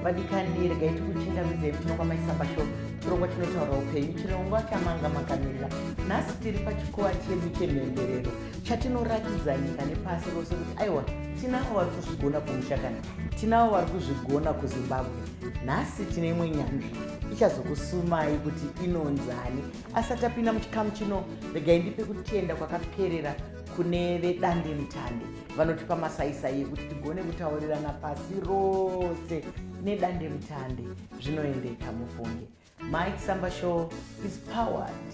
vadikani regai tikuchingamidze tinonga Mai Chisamba show chirongwa chinotaura upenyu chirongwa chamanga makamira nhasi tiri pachikova chedu chemhemberero chatinoratidza nyika nepasi rose kuti aiwa tinavo vari kuzvigona kumusha kana tinavo vari kuzvigona kuZimbabwe. Nhasi tine imwe nyanzvi ichazokusumai kuti inonzani. Asati tapinda muchikamu chino regai ndipe kutenda kwakaperera kune vedandemutande vanotipa masaisai ekuti tigone kutaurirana pasi rose nedandemutande zvinoendeka mufunge. Mai Chisamba show is powered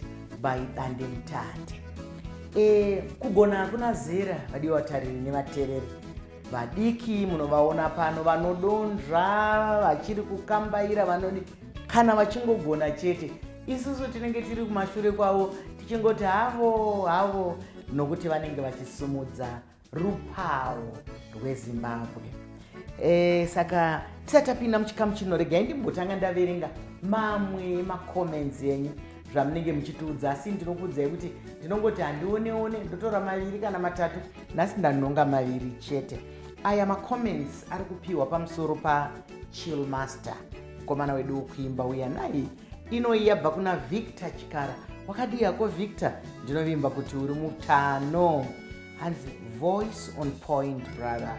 by dandemutande. Kugona hakuna zera vadiwa vatariri nevatereri. Vadiki munovaona pano vanodonzva vachiri kukambaira vanodi kana vachingogona chete. Isusu tinenge tiri kumashure kwavo tichingoti havo nokuti vanenge vachisumudza rupawo rweZimbabwe. Saka tisati tapinda muchikamu chino regai ndimbotanga ndaverenga mamwe macomments enyu zvamunenge muchitiudza, asi ndinokuudzai kuti ndinongoti handioneone ndotora maviri kana matatu. Nhasi ndanonga maviri chete. Aya macomments ari kupiwa pamusoro paChill Master, mukomana wedu wekuimba uya nai ino yabva kuna Victor Chikara. Wakadi yako Victor, ndinovimba kuti uri mutano. Hanzi voice on point brother.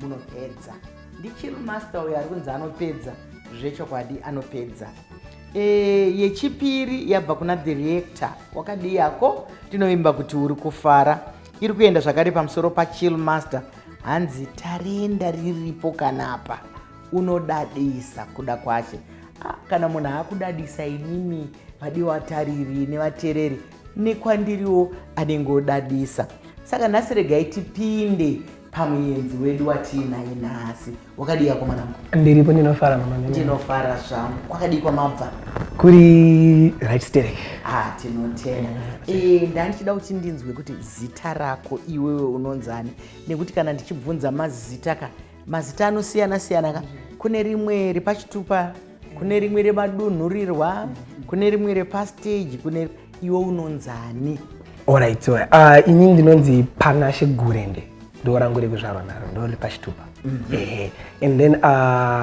Munopedza. NdiChill Master uya ari kunzi anopedza zvechokwadi anopedza. Yechipiri yabva kuna The Reactor. Wakadi yako tinovimba kuti uri kufara. Iri kuenda zvakare pamusoro paChill Master. Hanzi tarenda riripo kanapa unodadisa kuda kwache. Kana munhu akudadisa inini vadiwa vatariri nevatereri nekwandiriwo anenge odadisa. Saka nhasi regai tipinde pamuenzi wedu watiinaye nhasi. Wakadi yako mwanangu? Ndiripo, ndinofara mama. Ndinofara zvangu. Kwakadi kwamabva? Kuri right sterek. Tinotenda. Ndandichida kuti ndinzwe kuti zita rako iwewe unonzani, nekuti kana ndichibvunza mazita anosiyana-siyana ka. Kune rimwe repachitupa, kune rimwe remadunhurirwa, kune rimwe repastage, kune iwe unonzani? Alright, ini ndinonzi PANASHE Gurende. Ndo rangu rekuzvarwa naro, ndo repachitupa. And then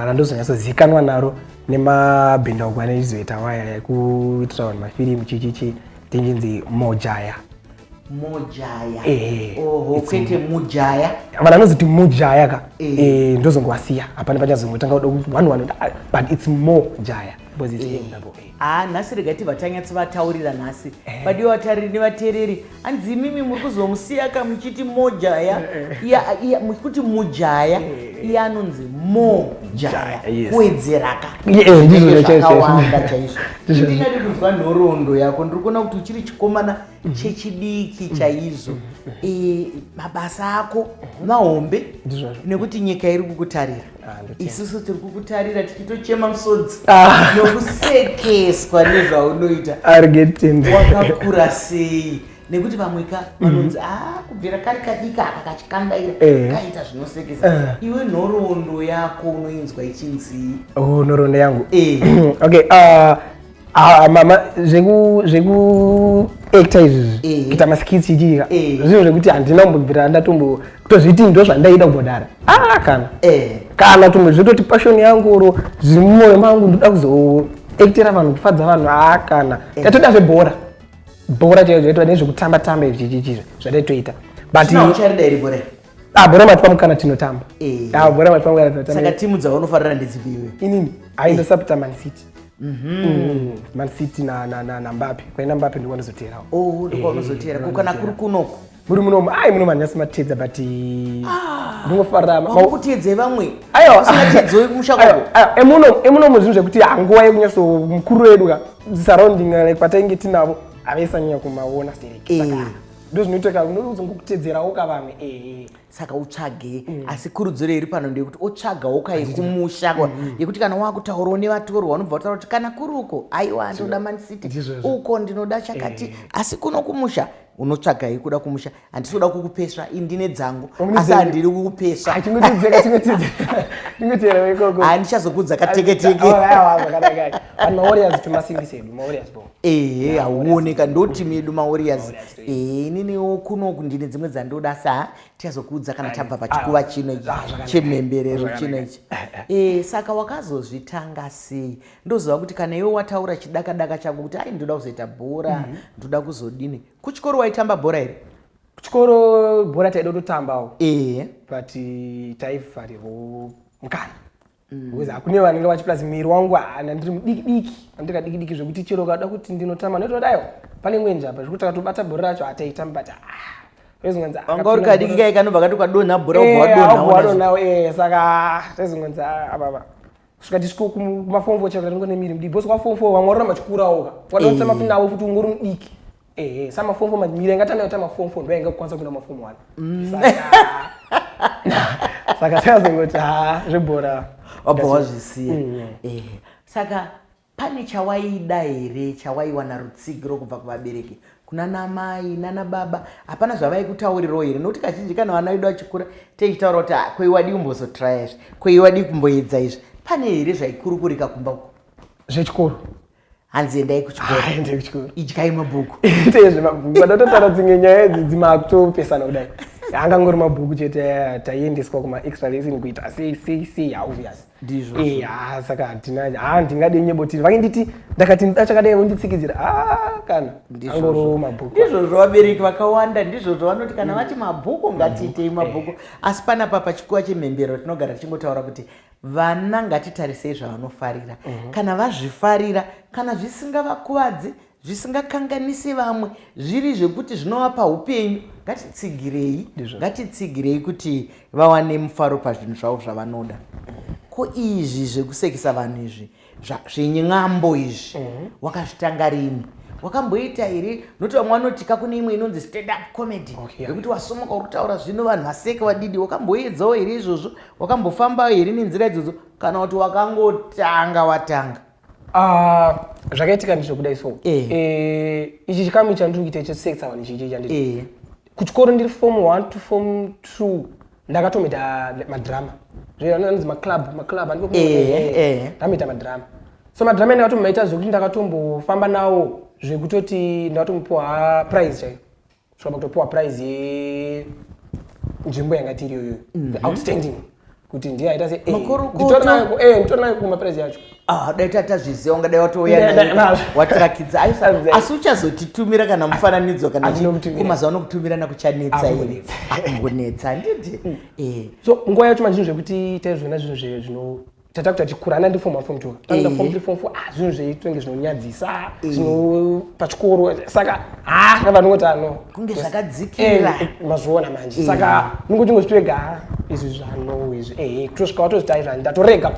randozonyatsozikanwa naro nemabhindauko anechizoita waya yekuitira vanhu mafirimu chichichi tinginzi Moojaya. Moojaya. Kwete Moojaya. Vanhu vanozoti Moojaya ka. Ndozongowasiya. Hapana pachazongotanga kuda kuti one but it's Moojaya because it's in double A. Nhasi regai tibva tanyatsovataurira nhasi. Vadiwa vatariri nevatereri. Hanzi mimi muri kuzomusiya ka muchiti Moojaya. Muchiti Moojaya. Iye anonzi Moojaya. Kuwedzera ka. Ndizvo zvakawanda chaizvo. Ndingadi kunzwa nhoroondo yako. Ndiri kuona kuti uchiri chikomana chechidiki chaizvo. Mabasa ako mahombe nekuti nyika iri kukutarira. Isusu tiri kukutarira tichitochema musodzi nokusekeswa nezvaunoita. Wakakura sei? Nekuti vamweka vanonzi kubvira kari kadika aka kachikandaira kaita zvinosekesa. Iwe nhoroondo yako unoinzwa ichinzi? Nhoroondo yangu okay, mama zveku actor izvi kuita maskits chichika zvinhu zvekuti handina kumbobvira ndatombo kutozviti ndo zvandaida kumbodara kana tombozvitoti passion yangu oro zviri mumwoyo mangu ndoda kuzoactira vanhu, kufadza vanhu kana ndatoda zvebhora chaizvo yaitwa nezvekutamba-tamba izvi chichichi zvadaitoita but bhora matipa mukana tinotamba. Bhora matipa mukana tinotamba. Saka timu dzaunofarira ndedzipiwe? Inini ndosapota Man City. Man City na Mbappe. Kwaina Mbappe ndiko ndozoterawo. Ndiko unozotera. Kukana kuri kunoku muri munomu munomu nyasi matedza but ndinofarira makutedze vamwe. Usingatedzowe kumusha kwako. Emunomu zvinhu zvekuti nguva yekunyaso mukuru wedu ka surrounding like patainge tinavo avaisanyanya kumaona stereki. Ndo zvinoita unozongokutedzerawo ka vamwe. Saka utsvage, asi kurudziro iri pano ndeyekuti otsvagawo kaikumusha yekuti kana wakutaurawo nevatorwa unobva utaura kuti kana kuri uko aiwa ndoda Man City, uko ndinoda chakati, asi kuno kumusha unotsvaga kuda kumusha. Handisi kukupesva, indine dzangu, asi handiri kukupesva. Handichazokudza kateketeke. Warriors timasimbise edu, Warriors bo. Hauoneka ndo timu yedu maWarriors. Ininiwo kunoku ndine dzimwe dzandoda, sa tichazokudza kuzvikudza kana tabva pachikuva chino chemhemberero chino ichi. Saka wakazozvitanga sei? Ndoziva kuti kana iwe wataura chidaka-daka chako kuti ai ndoda kuzoita bhora, ndoda kuzodini. Kuchikoro waitamba bhora here? Kuchikoro bhora taida kutotambawo. But taifarirwo mukana. Because hakune vanenge vachiplazi miri wangu handiri mudiki-diki. Handika diki-diki zvekuti chero kada kuti ndinotamba netodayo. Pane mwenje apa zvekuti takatobata bhora racho hataitamba but wanga uri kadiki kai kanobva kati ukadonha bhora wadonha saka taizongonza ababa kusvika tisviko kumafomfo chakati ringo nemiri mudiki bhosi kwafomfo vamwe waroramba chikurawoka wadonsa mapindawo futi ungori mudiki samafomfo miri aingatanaita mafomfo ndo ainga kukwanisa kuenda mafomfo ano saka taizongoti zvebhora wabva wazvisiya. Saka pane chawaida here chawaiwana rutsigiro kubva kuvabereki kuna namai nana baba? Hapana zvavaikutaurirawo here? Nokuti kazhinji kana vana vedu vachikura tichitaura kuti kweiwadi kumbozotraya izvi, kweiwadi kumboedza izvi. Pane here zvaikurukurika kumba uko zvechikoro? Hanzi endai kuchikoro, endai kuchikoro, idyai mabhuku. Tezve mabhuku vatotara dzimwe nyaya idzi dzimakutopesana kudai. Angangori mabhuku chete taiendeswa kuma-extra lesson kuita sei obvious. Ndizvo. Saka handingade nyebotiri vakinditi ndakati ndachakadai vonditsikidzira kana angoro mabhuku. Ndizvo zvavabereki vakawanda ndizvo zvavanoti kana vati mabhuku ngatiitei mabhuku. Asi panapa pachikuva chemhembero tinogara tichingotaura kuti vana ngatitarisei zvavanofarira. Kana vazvifarira, kana zvisingavakuvadzi, zvisingakanganisi vamwe, zviri zvekuti zvinovapa upenyu, ngatitsigirei kuti vawane mufaro pazvinhu zvavo zvavanoda. Ko izvi zvekusekesa vanhu izvi zvenyambo izvi wakazvitanga rini? Wakamboita here? Nokuti vamwe vanotika kune imwe inonzi stand up comedy yekuti wasomoka uri kutaura zvino vanhu vaseke vadidi. Wakamboedzawo here izvozvo? Wakambofambawo here nenzira idzodzo kana kuti wakangotanga watanga? Zvakaitika ndizvokudai so. Ichi chikamu chandiri kuita chekusekesa vanhu ichi chandiri. Kuchikoro ndiri form 1 to form 2 ndakatomita madrama. Zvinonzi maclub ndamita madrama. So madrama ndakatomaita zvekuti ndakatombofamba nawo zvekutoti ndakatombopuwa prize chaiyo. Saka kutopuwa prize yenzvimbo yanga tiri iyoyo, outstanding. Kuti ndiye aita se nditori nayo kumaprize yacho. Dai tatazviziva ungadai watouya nayo watirakidza. Asi uchazotitumira kana mufananidzo kana kumazuva anokutumira nakuchanetsa here? Akungonetsa handiti? So nguva yacho manzvinhu zvekuti taizviona zvinhu zvino tatakuti tikurana ndi form 1 form 2 tanga form 3 form 4 zvinhu zveitonge zvinonyadzisa zvino pachikoro saka vanongoti kunge zvakadzikira mazviona manje saka ningoti ngositwega izvi zvano izvi tosvika watozvitai zvani ndatorega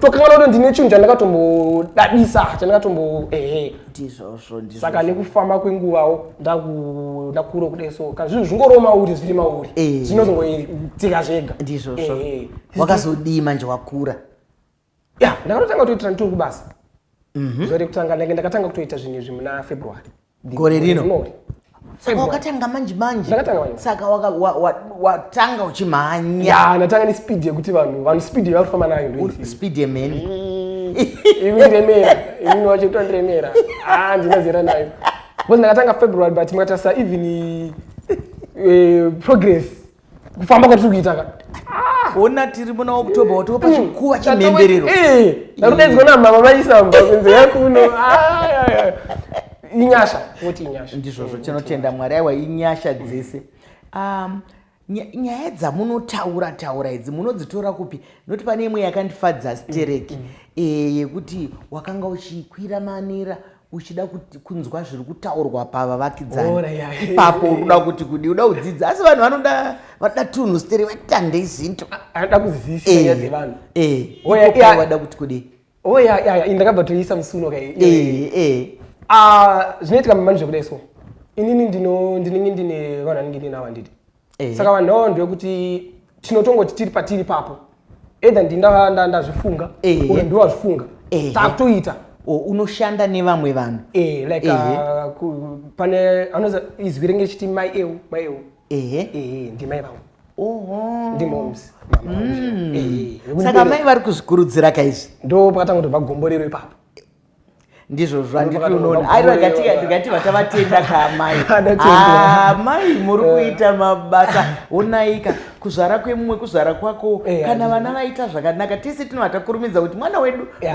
tokangana kuti ndine chinhu chandakatombodadisa chandakatombo ndizvozvo saka nekufamba kwenguvawo ndakuro kudai so kana zvinhu zvingoriwo mauri zviri mauri zvinozongoitika zvega. Ndizvozvo. Wakazodii manje wakura? Ndakatotanga kutoitira ndiri kubasa. Zuva rekutanga ndakatanga kutoita zvinhu izvi muna February gore rino. Saka wakatanga manje? Saka watanga uchimhanya? Ndatanga nespeed yekuti vanhu speed yavarikufamba nayo ndo speed yemene. Imiremera imwe wacho kutondiremera ndinazera nayo because ndakatanga February but makatarisa even progress kufamba kwatiri kuita ona tiri muna October watopa pachikuva chemhemberero. Ndakudaidzwa namama Mai Chisamba kunze yakuno inyasha woti inyasha. Ndizvozvo tinotenda Mwari. Aiwa inyasha dzese. Nyaya dzamunotaura idzi munodzitora kupi? Noti pane imwe yakandifadza stereki yekuti wakanga uchikwira manera uchida kunzwa zviri kutaurwa pavavakidzani. Ipapo unoda kuti kudi uda kudzidza asi vanhu vanoda tunhu stere vatandei zinto anoda kuzivisa nyaya dzevanhu. Wada kuti kudi ndakabva toisa musuno zvinoitika mamani zvekudai so inini ndinenge ndine vanhu anenge ndinawo handidi. Saka vanhu avo ndevekuti tinotongoti tiri patiri papo either ndazvifunga uye ndiwazvifunga takutoita. Unoshanda nevamwe vanhu like pane anoza izwi renge chiti mai eu ndimai vangu ndimoms. Saka mai vari kuzvikurudzira kaizvi? Ndo pakatanga kutobva gomborero ipapo. ndizvo zvanditi unoona airagati vatavatenda kaamai mai muri kuita mabasa onaika kuzvara kwemumwe kuzvara kwako kana vana vaita zvakanaka tese tinovatakurumidza kuti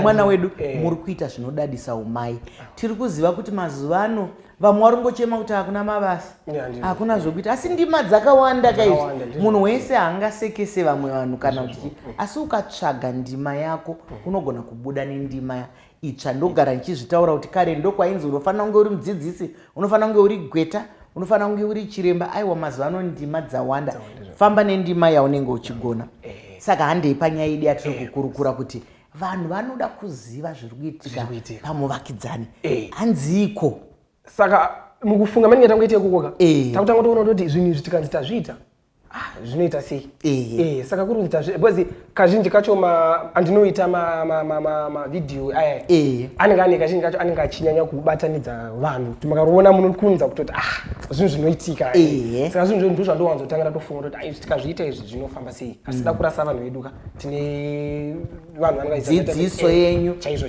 mwana wedu muri kuita zvinodadisa umai tiri kuziva kuti mazuva ano vamwe varingochema kuti hakuna mabasa hakuna zvokuita asi ndima dzakawanda kaizvi munhu wese haangasekese vamwe vanhu kana kuti asi ukatsvaga ndima yako unogona kubuda nendima itsva ndogara ndichizvitaura kuti kare ndokwainzi unofanira kunge uri mudzidzisi unofanira kunge uri gweta unofanira kunge uri chiremba aiwa mazuva ano ndima dzawanda famba nendima yaunenge uchigona saka handei panyaya yedu yatiri kukurukura kuti vanhu vanoda kuziva zviri kuitika pamuvakidzani hanziko saka mukufunga mani yatangoita ikukoka takutanga toona kuti zvinhu izvi tikanzi tazviita zvinoita sei saka kuri kuti because kazhinji kacho andinoita mavidhiyo aya anenge ane kazhinji kacho anenge achinyanya kubatanidza vanhu kuti makaroona munokunza kutoti zvinhu zvinoitika saka zvinhu ndizvo zvandowanzotangira tofunga kuti izvi tikazviita izvi zvinofamba sei asi da kurasa vanhu vedu tine vanhu dzidziso yenyu chaizvo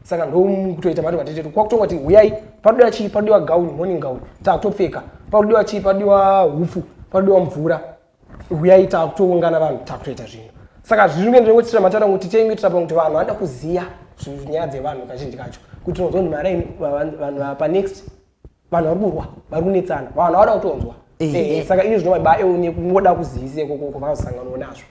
saka ndokutoita mari matetetu kwakutonga kuti uyai parudiwa chii parudiwa gauni morning gown takutopfeka parudiwa chii parudiwa hufu parudiwa mvura uyai takutoungana vanhu takutoita zvinhu saka zviringe ndinongotitira matara kuti ticheingoitira pamwe kuti vanhu vanoda kuziya nyaya dzevanhu kazhinji kacho kuti unozwa kuti maraini vanhu panext vanhu vari kurwa vari kunetsana vanhu vada kutonzwa saka izvi zvinomaibaeone kungoda kuzivise kokoko vakazosanganawo nazvo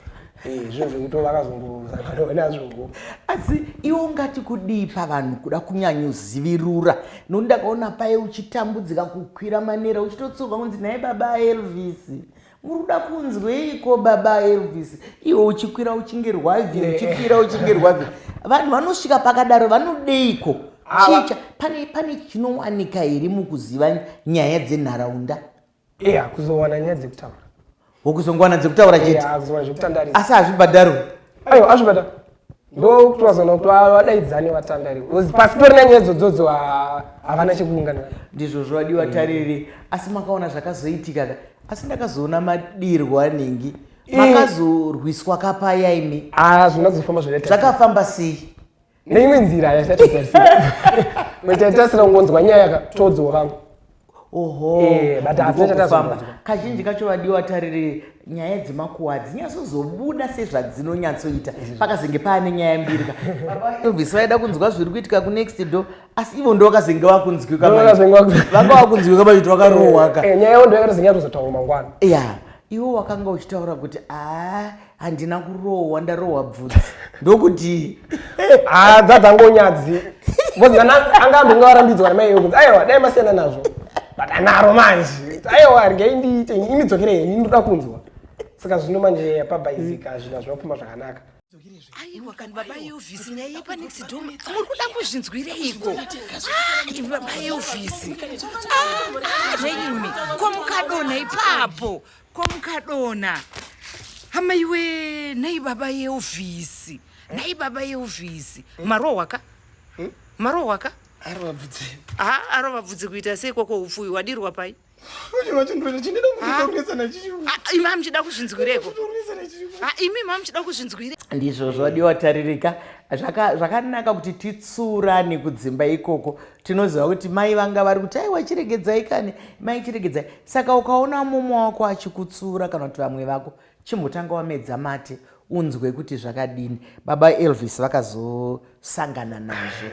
zvinhu zvekuti vakazombosanganawo nazvo asi iwo ungati kudii pavanhu kuda kunyanyozivirura nokuti ndakaona paye uchitambudzika kukwira manera uchitotsurwa kunzi naye baba Elvis muri kuda kunzweiko baba Elvis iwe uchikwira uchinge rwavhi uchikwira uchinge rwavhi vanhu vanosvika pakadaro vanodeiko chicha pane chinowanika here mukuziva nyaya dzenharaunda kuzowana nyaya dzekutaura wokuzongwana dzekutaura chete asi hazvibhadharwi aiwa azvibhadha ndokuti vazona kuti vadaidzane vatandari pasitorina nyaya dzodzo havana chekuunganira ndizvo zvadiwa tariri asi makaona zvakazoitika asi ndakazoona madirwa anengi makazorwiswa kapaya imi zvinazofamba zvakafamba sei neimwe nzira yatatasira kungonzwa nyaya yakatodzwa vangu ndokufamba kazhinji kacho vadiwa tariri nyaya dzemakuwa dzinyazozobuda sezvadzinonyatsoita pakazenge paane nyaya mbiri Elvis vaida kunzwa zviri kuitika kunext door asi ivo ndo vakazenge vakunzwika vanga vakunzwika machiti vakarohwaka nyaya yavo ndo yakatozenge yatozotaura mangwana iwo wakanga uchitaura kuti handina kurohwa ndarohwa bvudzi ndokuti dzadzangonyadzi anga ambonga varambidzwa namaiyo kunzi aiwa dai masiyana nazvo but anaro manje aiwa regai ndiite imidzokerei ini ndoda kunzwa saka zvino manje pabhaizika zvinhu zvinofamba zvakanaka aiwa kani baba Elvis nyaya yepanext door muri kuda kuzvinzwireiko baba Elvis neimi kwamukadona ipapo kwamukadona hamaiwe nei baba Elvis nei baba Elvis marohwaka marohwaka arova bvudzi kuita sei kwako upfuyi wadirwa pai imi hamuchida kuzvinzwireko imi hamuchida kuzvinzwire ndizvo zvadiwa taririka zvakanaka kuti titsurane kudzimba ikoko tinoziva kuti mai vanga vari kuti aiwa chiregedzai kane mai chiregedzai saka ukaona mumo wako achikutsura kana kuti vamwe vako chimbotanga wamedza mate unzwe kuti zvakadini baba Elvis vakazosangana nazvo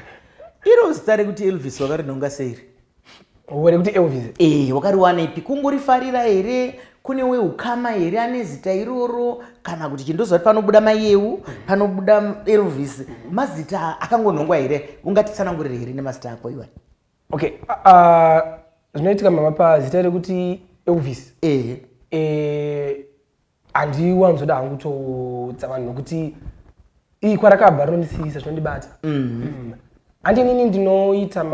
iro zita rekuti Elvis wakarinonga seiri rekuti Elvis wakariwana ipi kungorifarira here kune weukama here ane zita iroro kana kuti chindoziva kuti panobuda maiyeu panobuda Elvis mazita akangonhongwa here ungatitsanangurire here nemazita ako iwani zvinoitika mama pazita rekuti Elvis handiwanzoda hangu kutodza vanhu nokuti kwarakabva rinondisiyisa zvinondibata handinini ndinoita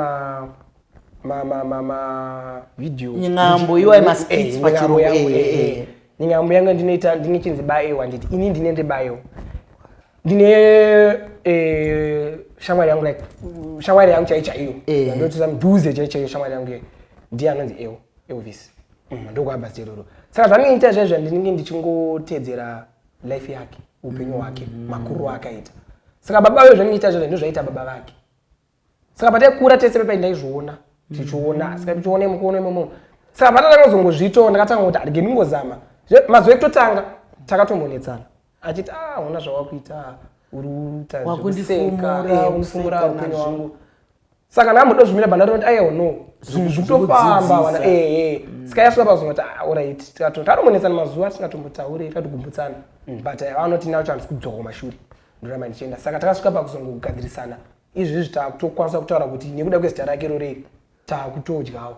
video nyingambo iwa maskits pachirungu nyingambo yanga ndinoita ndinechinzi baewa nditi ini ndine ndebaewa ndine shamwari yangu like shamwari yangu chaiyo ndotisa mudhuze chaiyo shamwari yangu ndiye anonzi Elvis ndokwabva ziteroro saka zvandinoita zvaizvo ndinenge ndichingotedzera life yake upenyu hwake makuru akaita saka baba weyo zvandinoita zvaizvo ndozvaita baba vake saka patakura tese pepa ndaizviona tichiona saka tichiona mukono imomo saka patanga kuzongozvitawo ndakatanga kuti arige ndingozama mazuva ekutotanga takatombonetsana achiti una zvawakuita wakundifumura upenyu wangu saka ndakamboda zvimira bandati aiwa no zvinhu zvitofamba wana saka yasvika pazuva kuti alright tatombonetsana mazuva tisingatombotaure tatigumbutsana but vanoti nacho handisi kudzoka kumashure ndoramba ndichienda saka takasvika pakuzongogadzirisana izvezvi takutokwanisa kutaura kuti nekuda kwezita rake rorei takutodyawo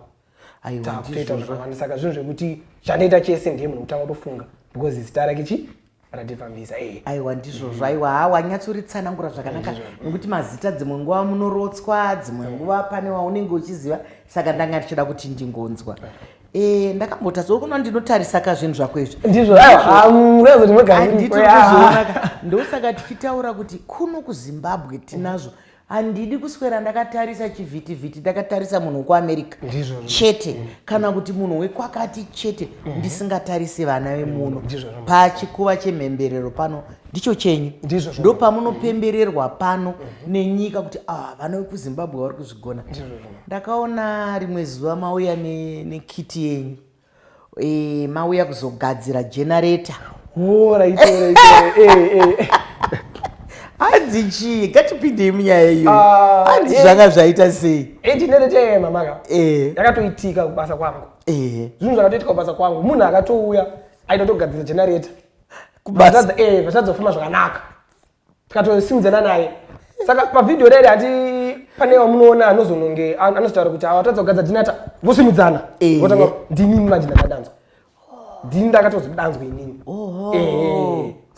takutoita zvakawanda saka zvinhu zvekuti chandoita chese ndiye munhu kutanga kutofunga because zita rake chi radhivhambisa aiwa ndizvozvo aiwa wanyatsoritsanangura zvakanaka nekuti mazita dzimwe nguva munorotswa dzimwe nguva pane waunenge uchiziva saka ndanga ndichida kuti ndingonzwa ndakambotadza kuno ndinotarisa kazvinhu zvako izvi ndizvo ndosaka tichitaura kuti kuno kuzimbabwe tinazvo handidi kuswera ndakatarisa chivhitivhiti ndakatarisa munhu wekuamerica chete kana kuti munhu wekwakati chete ndisingatarisi vana vemuno pachikuva chemhemberero pano ndicho chenyu ndo pamunopembererwa pano nenyika kuti vana vekuzimbabwe vari kuzvigona ndakaona rimwe zuva mauya nekiti yenyu mauya kuzogadzira generator hanzi chii ngatipindei munyaya iyo hanzi zvanga zvaita sei generator mamaka yakatoitika kubasa kwangu zvinhu zvakatoitika kubasa kwangu munhu akatouya aida kutogadzira generator vatadzofamba zvakanaka tikatosimudzana naye saka pavhidhiyo rere hati pane wamunoona anozononge anozotaura kuti avatadza kugadzira generator vosimudzana votanga ndinini manje ndakadanzwa ndini ndakatozodanzwa inini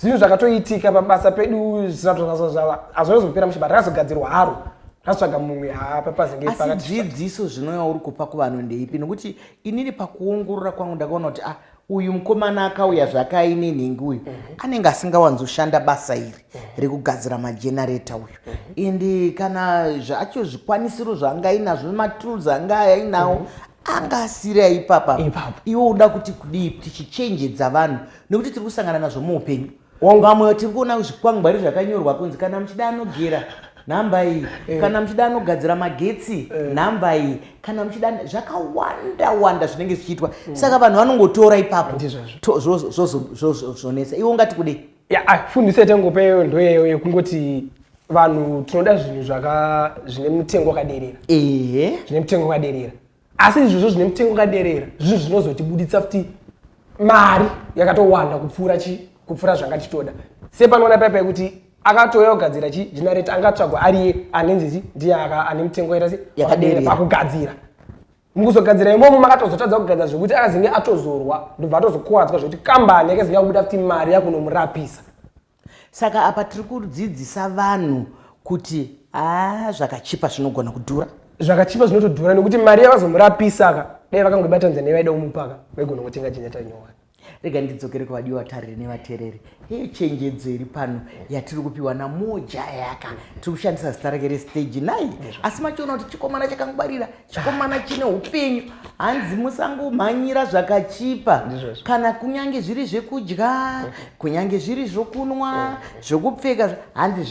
zvinhu zvakatoitika pabasa pedu zvisatozazozvava hazvonozopera mushibha rakazogadzirwa haro ratsvaga mumwe asi dzidziso zvinouya uri kupa kuvanhu ndeipi nokuti inini pakuongorora kwangu ndakaona kuti uyu mukomana akauya zvakaine nhingi uyu anenge asingawanzoshanda basa iri rekugadzira magenerator uyu ende kana zvacho zvikwanisiro zvaangainazvo matools anga ainawo anga asira ipapa iwo uda kuti kudii tichichenjedza vanhu nekuti tiri kusangana nazvo muupenyu vamwe tiri kuona zvikwangwari zvakanyorwa kunzi kana muchida anogera nhamba iyi kana muchida anogadzira magetsi nhamba iyi kana muchida zvakawanda zvinenge zvichiitwa saka vanhu vanongotora ipapo zvonetsa iwo ungati kudei fundise tengopeyo ndoyeyo yekungoti vanhu tinoda zvinhu zvine mutengo wakaderera zvine mutengo wakaderera asi izvozvo zvine mutengo wakaderera zvinhu zvinozotibuditsa futi mari yakatowanda kupfuura zvanga titoda sepanoona paipa yekuti akatouya kugadzira generator angatsvagwa ariye anenzizi ndiye ane mutengo yakadera pakugadzira mukuzogadzira imomo makatozotadza kugadzira zvokuti akazinge atozorwa ndobva atozokuvadzwa zvokuti kambani yakazinge kubuda kuti mari yakunomurapisa saka apa tiri kudzidzisa vanhu kuti zvakachipa zvinogona kudhura zvakachipa zvinotodhura nekuti mari yakazomurapisa aka dai vakangobatanidza nevaida kumupaka vaigona kutenga generator nyowani rega ndidzokere kuvadiwa vatariri nevateereri chenjedzo iri pano yatiri kupiwa naMoojaya tiri kushandisa zita rake restage nai asi machiona kuti chikomana chakangwarira chikomana chine upenyu hanzi musangomhanyira zvakachipa kana kunyange zviri zvekudya kunyange zviri zvokunwa zvokupfeka hanzi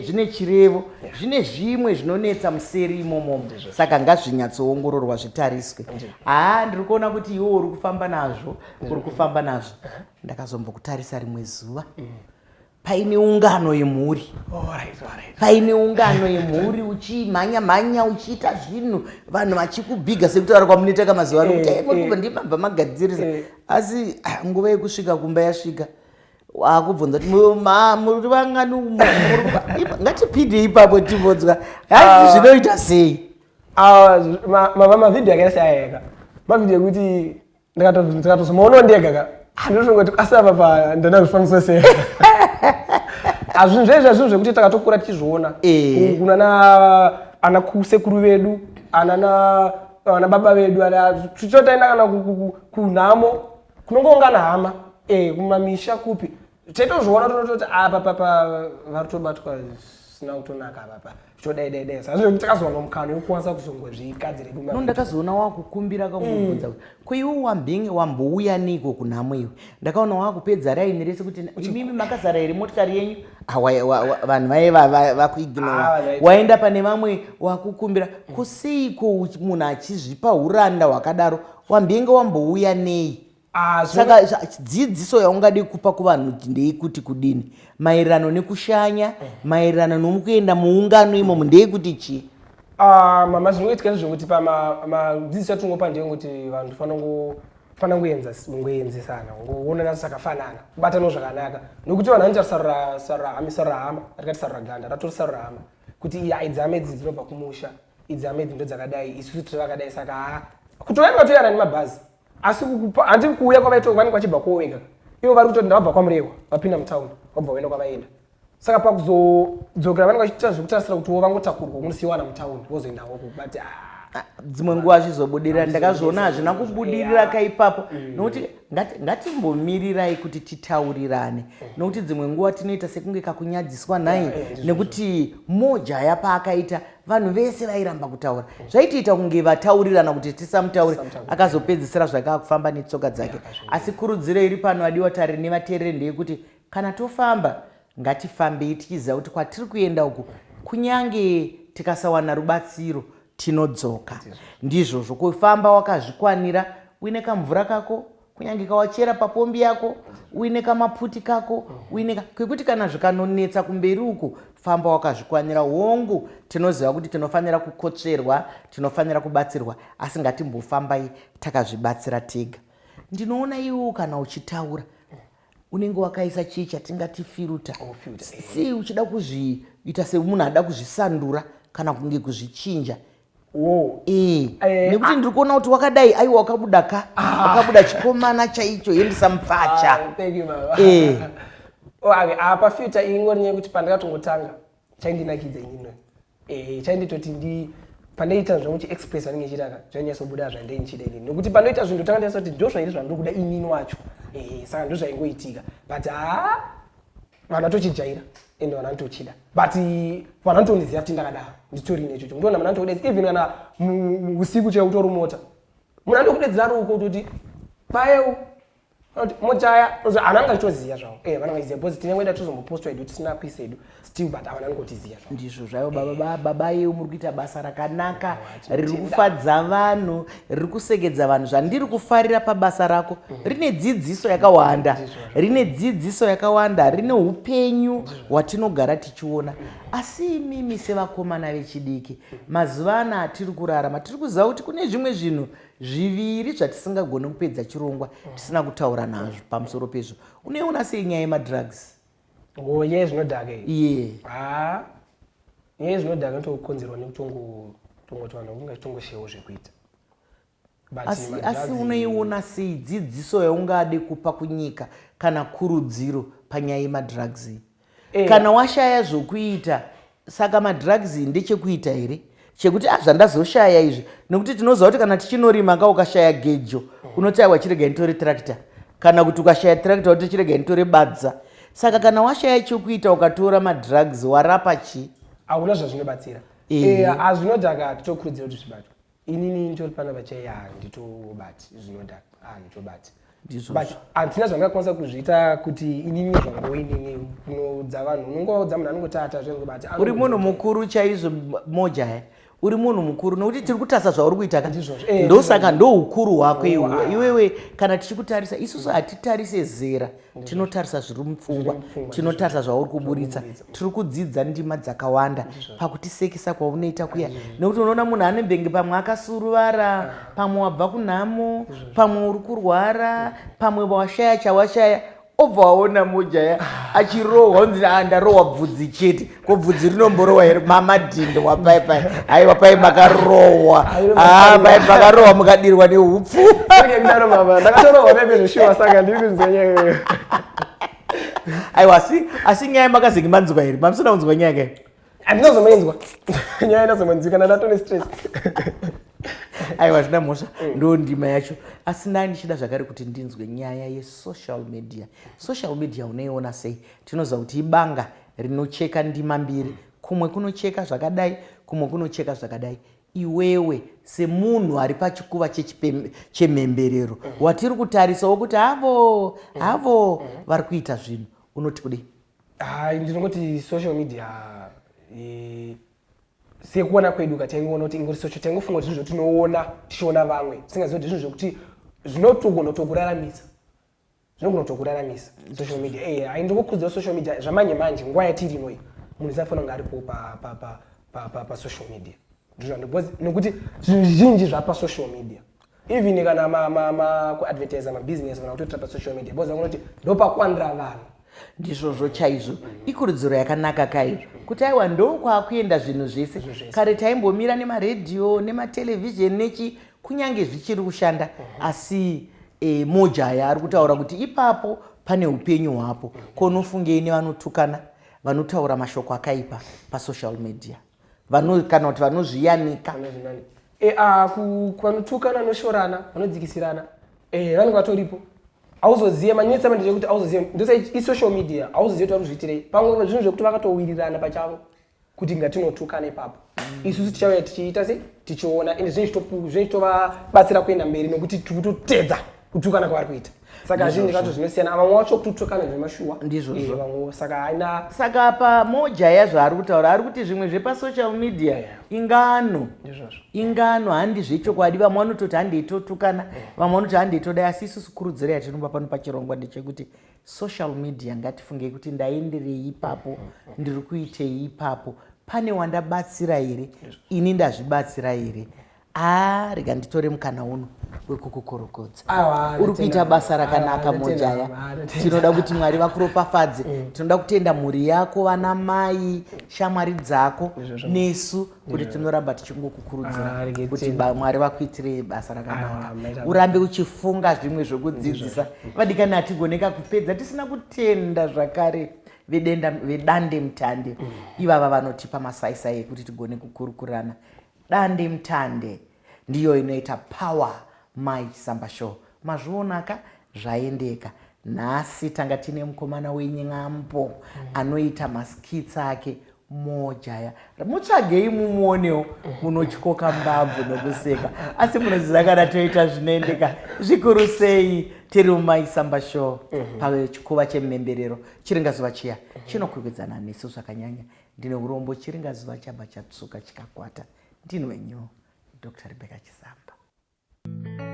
zvine chirevo zvine zvimwe zvinonetsa museri imomo saka ngazvinyatsoongororwa zvitariswe ndiri kuona kuti iwo uri kufamba nazvo ndakazombokutarisa rimwe zuva paine ungano yemhuri uchimhanya uchiita zvinhu vanhu vachikubhiga sekuti vari kwamunetaka mazuva ano kuti ndimabva magadzirisa asi nguva yekusvika kumba yasvika akubvunza kuti muri vangani ngatipinde ipapo timbonzwa hasi zvinoita sei mavhidhiyo akaita seayeka mavhidhiyo ekuti ndikatozomaonawo ndega ndosongoti asava pa ndana zvifananiso sei zvinhu zvezvi zvinhu zvekuti takatokura tichizviona ana kusekuru vedu ana baba vedu tichotaenda kana kunhamo kunongoungana hama kumamisha kupi taitozviona tonototi apa vari tobatwa kusina kutonaka papa zvodaidai saka takazowana mukana wekukwanisa kuzongozvigadzira ndakazoona wakukumbira kamubvunza kweiwo wambouya niko kunhamo iwe ndakaona wakupedza raini rese kuti imimi makazara here motikari yenyu vanhu vaiva vakuignora waenda pane vamwe wakukumbira kuseiko munhu achizvipa uranda hwakadaro wambenge wambouya nei saka dzidziso yaungade kupa kuvanhu ndeikuti kudini maererano nekushanya maererano nomukuenda muungano imomo ndeikuti chii mama zvinoitika ndezvekuti pamadzidziso atingopa ndeyekuti vanhu fana ngoenzesana ngoonana zvakafanana kubatanawo zvakanaka nokuti vanhu vanoti sarura hama atikati sarura ganda ratori sarura hama kuti iya idzi hama idzi dzinobva kumusha idzi hama idzi ndo dzakadai isusu tiri vakadai saka kutoenda toyana nemabhazi asi handi kuuya kwavaita vanenge vachibva kwowega ivo vari kutoti ndavabva kwamurewa vapinda mutaundi vabva voenda kwavaenda saka pakuzodzokera vanenge vachiita zvekutarisa kuti wo vangotakurwa kunosiyiwana mutaundi vozoendawo but dzimwe nguva azvizobudirira ndakazviona hazvina kubudirira kaipapo nokuti ngatimbomirirai kuti titaurirane nokuti dzimwe nguva tinoita sekunge kakunyadziswa nhai nekuti Moojaya paakaita vanhu vese vairamba kutaura zvaitiita kunge vataurirana kuti tisamutaurira akazopedzisira zvakakufamba netsoka dzake asi kurudziro iri pano adiwa tari nevateereri ndeyekuti kana tofamba ngatifambei tichiziva kuti kwatiri kuenda uku kunyange tikasawana rubatsiro tinodzoka ndizvo zvokufamba wakazvikwanira uine kamvura kako kunyange kawachera papombi yako uine kamaputi kako kwekuti kana zvikanonetsa kumberi uko famba wakazvikwanira hongu tinoziva kuti tinofanira kukotsverwa tinofanira kubatsirwa asi ngatimbofambai takazvibatsira tega ndinoona iwo kana uchitaura unenge wakaisa chii chatingati firuta sei uchida kuzviita semunhu ada kuzvisandura kana kunge kuzvichinja nekuti ndiri kuona kuti wakadai aiwa wakabuda chikomana chaicho yendisamupacha apa filter ingori nyekuti pandakatongotanga chaindinakidza inini chainditoti pandaita zvamuchiexpress vanenge ichitaka zvainyatsobuda zvandei ndichida inini nokuti pandoita zvinhu tanga ndasa kuti ndo zvairi zvandiri kuda inini wacho saka ndo zvaingoitika but vanhu vatochijaira ende vanhu vanotochida but vanhu vanotondiziva kuti ndakadaro nditori nechocho ndona munhu anotodedza even kana usiku chaiya utori mota munhu andokudedzera ari uko toti paeu Moojaya ananga achitoziya zvawo vananga vachiziya because tinenge ida tozombopostwa edu tisina kuisa edu still but avana ngotiziya zvawo ndizvo zvayo baba yeyo muri kuita basa rakanaka riri kufadza vanhu riri kusekedza vanhu zvandiri kufarira pabasa rako rine dzidziso yakawanda rine upenyu hwatinogara tichiona asi imimi sevakomana vechidiki mazuva ano atiri kurarama tiri kuziva kuti kune zvimwe zvinhu zviviri zvatisingagone kupedza chirongwa tisina kutaura nazvo pamusoro pezvo unoiona sei nyaya yemadrugs ye zvinodhaka iye ye zvinodhaka notokonzerwa nekutongoti vanhu vakunga chitongoshewo zvekuita asi unoiona sei dzidziso yaungade kupa kunyika kana kurudziro panyaya yemadrugs kana washaya zvokuita saka madrugs ndechekuita here chekuti zvandazoshaya izvi nekuti tinoziva kuti kana tichinorima ka ukashaya gejo unoti aiwa chirega nditore tractor kana kuti ukashaya tractor kuti chirega nditore badza saka kana washaya chekuita ukatora madrugs warapa chi hauna zvazvinobatsira azvinodhaka titokurudzira kuti zvibatwe inini nditori pana vachaya nditobati zvinodhaka nditobati but hatina zvandingakwanisa kuzviita kuti inini zvangoinini kunodza vanhu unongoudza munhu anongotata zvengobati uri munhu mukuru chaizvo Moojaya uri munhu mukuru nokuti tiri kutarisa zvauri kuita ndosaka ndoukuru hwako iwewe kana tichikutarisa isusu hatitarise zera tinotarisa zviri mupfungwa tinotarisa zvauri kuburitsa tiri kudzidza ndima dzakawanda pakutisekesa kwaunoita kuya nekuti unoona munhu anembenge pamwe akasuruvara pamwe wabva kunhamo pamwe uri kurwara pamwe washaya chawashaya obva waona Moojaya achirohwa unzi ndarohwa bvudzi chete ko bvudzi rinomborohwa here mamadhindo wapaipai aiwa pai makarohwa pai makarohwa mukadirwa neupfu ndakatorohwa bebe zveshuwa saka ndiri kunzwa aiwa asi nyaya makazingi manzwa here mamusina kunzwa nyaya kai handinazomainzwa nyaya inazomanzwika ndatone stress aiwa zvina mhosva ndo ndima yacho asi ndani ndichida zvakare kuti ndinzwe nyaya yesocial media unoiona sei tinoziva kuti ibanga rinocheka ndima mbiri kumwe kunocheka zvakadai, kumwe kunocheka zvakadai. Iwewe semunhu ari pachikuva chemhemberero watiri kutarisawo kuti avo vari kuita zvinhu, unoti kudii? Ndinongoti social media sekuona kwedu katengoona kuti ingori social tengofunga kuti zvinoona tichiona vamwe singazivi kuti zvinhu zvokuti zvinogona kutokuraramisa social media. Ndingokurudzira social media zvamanje manje nguva yatiri ino iyi munhu isafanira kunge aripo pa social media nokuti zvinhu zvizhinji zvapa social media, even kana kuadvertisa mabusiness kana kutoita pa social media boza kunoti ndopakuwandira vanhu. Ndizvozvo chaizvo ikurudziro yakanaka kaizvo kuti aiwa ndokwakuenda zvinhu zvese. Kare taimbomira nemaredhiyo nematelevision nechi kunyange zvichiri kushanda, asi Moojaya ari kutaura kuti ipapo pane upenyu hwapo. Konofungei nevanotukana, vanotaura mashoko akaipa pasocial media, kana kuti vanozviyanika, vanotukana, vanoshorana, vanodzikisirana, vanenge vatoripo. Auzoziva manyetsa mandije kuti auzoziva ndose social media auzoziva kuti varikuzviitirei. Pamwe zvinhu zvekuti vakatowirirana pachavo kuti ngatinotukana ipapo. Isusu tichauya tichiita sei tichiona, ende zvinotovabatsira kuenda mberi nokuti tikutotedza kutukana kwavari kuita. Saka zvinhu zvacho zvinosiyana, vamwe vacho kutukana zvemashuwa ndizvozvo. Vamwe saka haina. Saka paMoojaya zvaari kutaura ari kuti zvimwe zvepasocial media ingano handi zvechokwadi. Vamwe vanototi handeitotukana, vamwe vanoti handeitodai, asi isusu kurudziro yatinopa pano pachirongwa ndechekuti social media ngatifungei kuti ndaenderei ipapo, ndiri kuitei ipapo, pane wandabatsira here, ini ndazvibatsira here. Rega nditore mukana uno wekukukorokodza. Uri kuita basa rakanaka Moojaya. Tinoda kuti Mwari vakuropafadze. Tinoda kutenda mhuri yako, vana mai, shamwari dzako nesu kuti tinoramba tichingokukurudzira kuti Mwari vakuitire basa rakanaka. Urambe uchifunga zvimwe zvokudzidzisa. Vadikani hatigoneka kupedza tisina kutenda zvakare vedandemutande. Ivava vanotipa masaisai ekuti tigone kukurukurana. Dandemutande ndiyo inoita power Mai Chisamba show. Mazvionaka zvaendeka. Nhasi tanga tine mukomana wenyambo anoita maskitsa ake Moojaya. Mutsvagei mumuonewo, munotyoka mbabvu nokuseka, asi munoziva kana toita zvinoendeka zvikuru sei. Tiri muMai Chisamba show pachikuva chemhemberero. Chiringazuva chiya chinokwekweredzana nesu zvakanyanya. Ndine urombo chiringazuva chabva chatsuka chikakwata. Ndinwenyu Dr. Mai Chisamba.